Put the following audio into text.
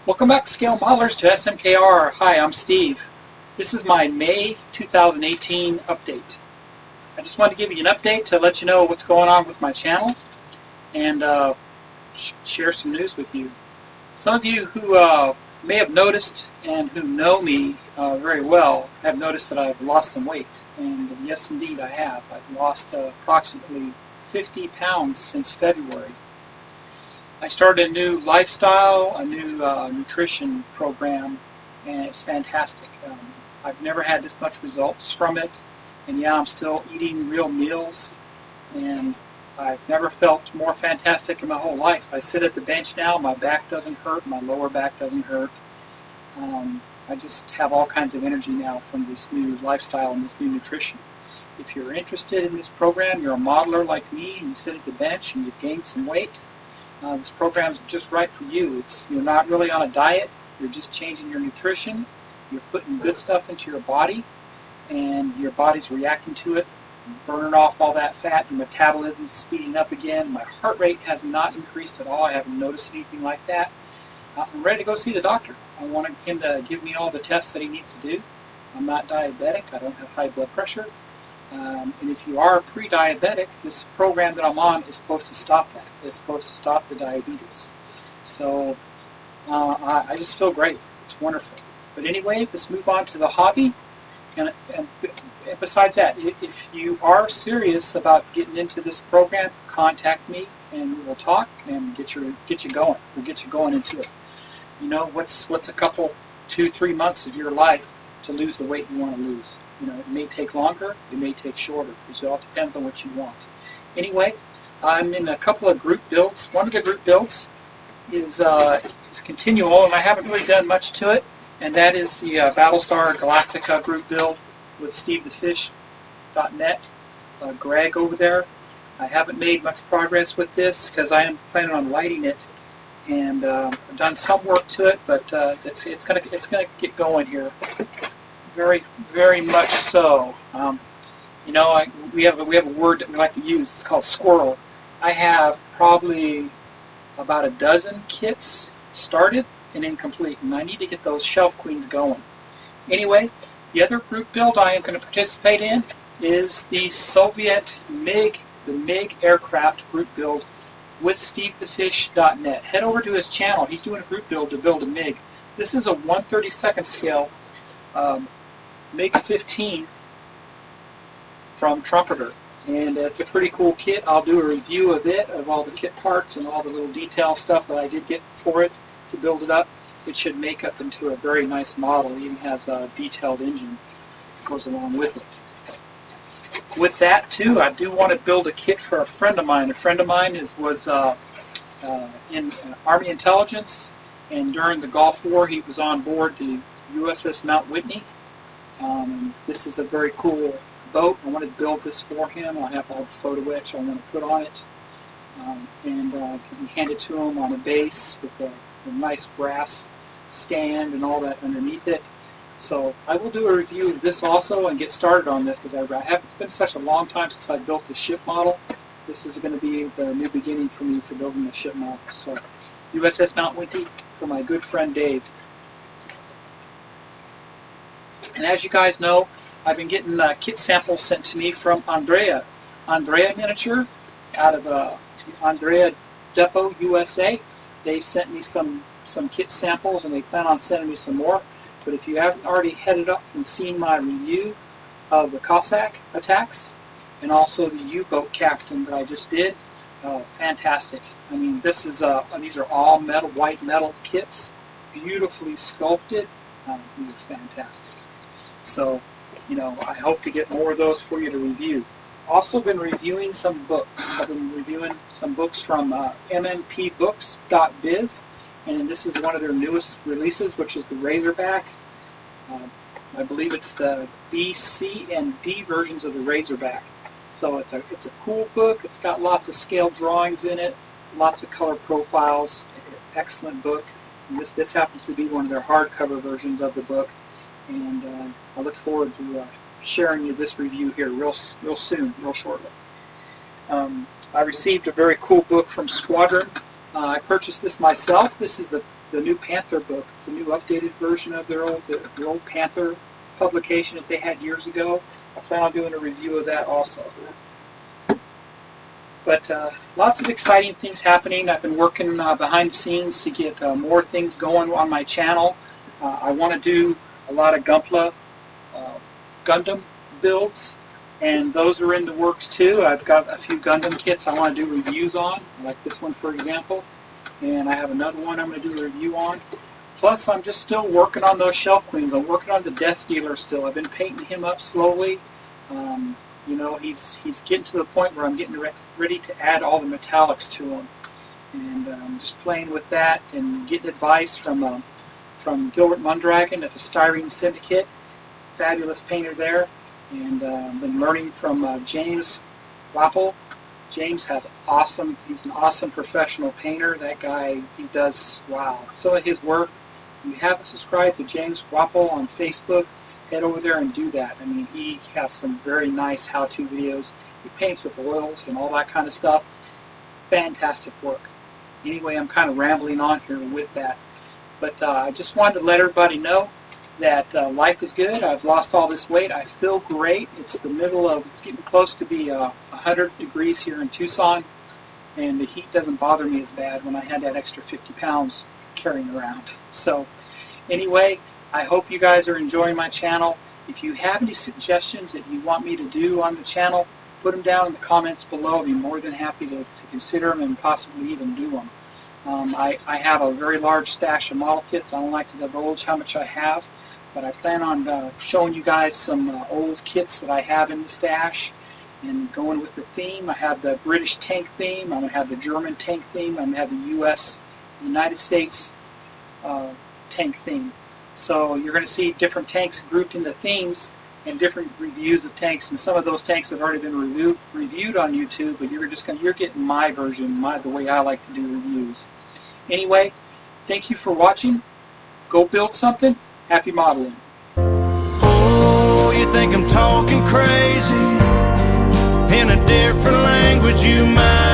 Welcome back, Scale Modelers, to SMKR. Hi, I'm Steve. This is my May 2018 update. I just wanted to give you an update to let you know what's going on with my channel and share some news with you. Some of you who may have noticed and who know me very well have noticed that I've lost some weight. And yes, indeed, I have. I've lost approximately 50 pounds since February. I started a new lifestyle, a new nutrition program, and it's fantastic. I've never had this much results from it, and yeah, I'm still eating real meals, and I've never felt more fantastic in my whole life. I sit at the bench now, my back doesn't hurt, my lower back doesn't hurt. I just have all kinds of energy now from this new lifestyle and this new nutrition. If you're interested in this program, you're a modeler like me, and you sit at the bench and you've gained some weight, this program is just right for you. You're not really on a diet, you're just changing your nutrition, you're putting good stuff into your body, and your body's reacting to it, burning off all that fat, your metabolism's speeding up again. My heart rate has not increased at all, I haven't noticed anything like that. I'm ready to go see the doctor. I want him to give me all the tests that he needs to do. I'm not diabetic, I don't have high blood pressure. And if you are pre-diabetic, this program that I'm on is supposed to stop that. It's supposed to stop the diabetes. So I just feel great. It's wonderful. But anyway, let's move on to the hobby. And besides that, if you are serious about getting into this program, contact me and we'll talk and get you going. We'll get you going into it. You know, what's a couple, 2-3 months of your life to lose the weight you want to lose? You know, it may take longer, it may take shorter. It all depends on what you want. Anyway, I'm in a couple of group builds. One of the group builds is continual, and I haven't really done much to it, and that is the Battlestar Galactica group build with SteveTheFish.net, Greg over there. I haven't made much progress with this because I am planning on lighting it, and I've done some work to it, but it's gonna get going here. Very, very much so. You know, we have a word that we like to use. It's called squirrel. I have probably about a dozen kits started and incomplete, and I need to get those shelf queens going. Anyway, the other group build I am going to participate in is the Soviet MiG, the MiG aircraft group build with SteveTheFish.net. Head over to his channel. He's doing a group build to build a MiG. This is a 1/32 scale MiG-15 from Trumpeter, and it's a pretty cool kit. I'll do a review of it, of all the kit parts and all the little detail stuff that I did get for it to build it up. It should make up into a very nice model. It even has a detailed engine that goes along with it. With that too, I do want to build a kit for a friend of mine. A friend of mine was in Army Intelligence, and during the Gulf War he was on board the USS Mount Whitney. This is a very cool boat. I want to build this for him. I have all the photo etch I want to put on it, and can hand it to him on a base with a nice brass stand and all that underneath it. So I will do a review of this also and get started on this, because I haven't been such a long time since I built the ship model. This is going to be the new beginning for me for building the ship model. So USS Mount Whitney for my good friend Dave. And as you guys know, I've been getting kit samples sent to me from Andrea Miniature out of Andrea Depot, USA. They sent me some kit samples, and they plan on sending me some more. But if you haven't already headed up and seen my review of the Cossack attacks and also the U-boat captain that I just did, fantastic. I mean, this is these are all metal, white metal kits, beautifully sculpted. These are fantastic. So, you know, I hope to get more of those for you to review. Also been reviewing some books. I've been reviewing some books from mmnpbooks.biz, and this is one of their newest releases, which is the Razorback. I believe it's the B, C, and D versions of the Razorback. So it's a cool book. It's got lots of scale drawings in it, lots of color profiles. Excellent book. And this happens to be one of their hardcover versions of the book. And I look forward to sharing you this review here real soon, real shortly. I received a very cool book from Squadron I purchased this myself. This is the new Panther book. It's a new updated version of their old Panther publication that they had years ago. I plan on doing a review of that also. But lots of exciting things happening. I've been working behind the scenes to get more things going on my channel. I want to do a lot of Gundam builds, and those are in the works too. I've got a few Gundam kits I want to do reviews on, like this one for example, and I have another one I'm going to do a review on. Plus, I'm just still working on those Shelf Queens. I'm working on the Death Dealer still. I've been painting him up slowly. You know, he's getting to the point where I'm getting ready to add all the metallics to him, and I'm just playing with that and getting advice from Gilbert Mundragon at the Styrene Syndicate. Fabulous painter there, and been learning from James Wappel. James has he's an awesome professional painter. That guy, he does, wow, some of his work. If you haven't subscribed to James Wappel on Facebook, head over there and do that. I mean, he has some very nice how-to videos. He paints with oils and all that kind of stuff. Fantastic work. Anyway, I'm kind of rambling on here with that. But I just wanted to let everybody know that life is good. I've lost all this weight. I feel great. It's getting close to be 100 degrees here in Tucson, and the heat doesn't bother me as bad when I had that extra 50 pounds carrying around. So anyway, I hope you guys are enjoying my channel. If you have any suggestions that you want me to do on the channel, put them down in the comments below. I'll be more than happy to consider them and possibly even do them. I have a very large stash of model kits. I don't like to divulge how much I have, but I plan on showing you guys some old kits that I have in the stash and going with the theme. I have the British tank theme, I'm going to have the German tank theme, I'm going to have the United States tank theme. So you're going to see different tanks grouped into themes and different reviews of tanks, and some of those tanks have already been reviewed on YouTube, but you're getting my version, the way I like to do reviews. Anyway, thank you for watching. Go build something. Happy modeling. Oh, you think I'm talking crazy in a different language, you might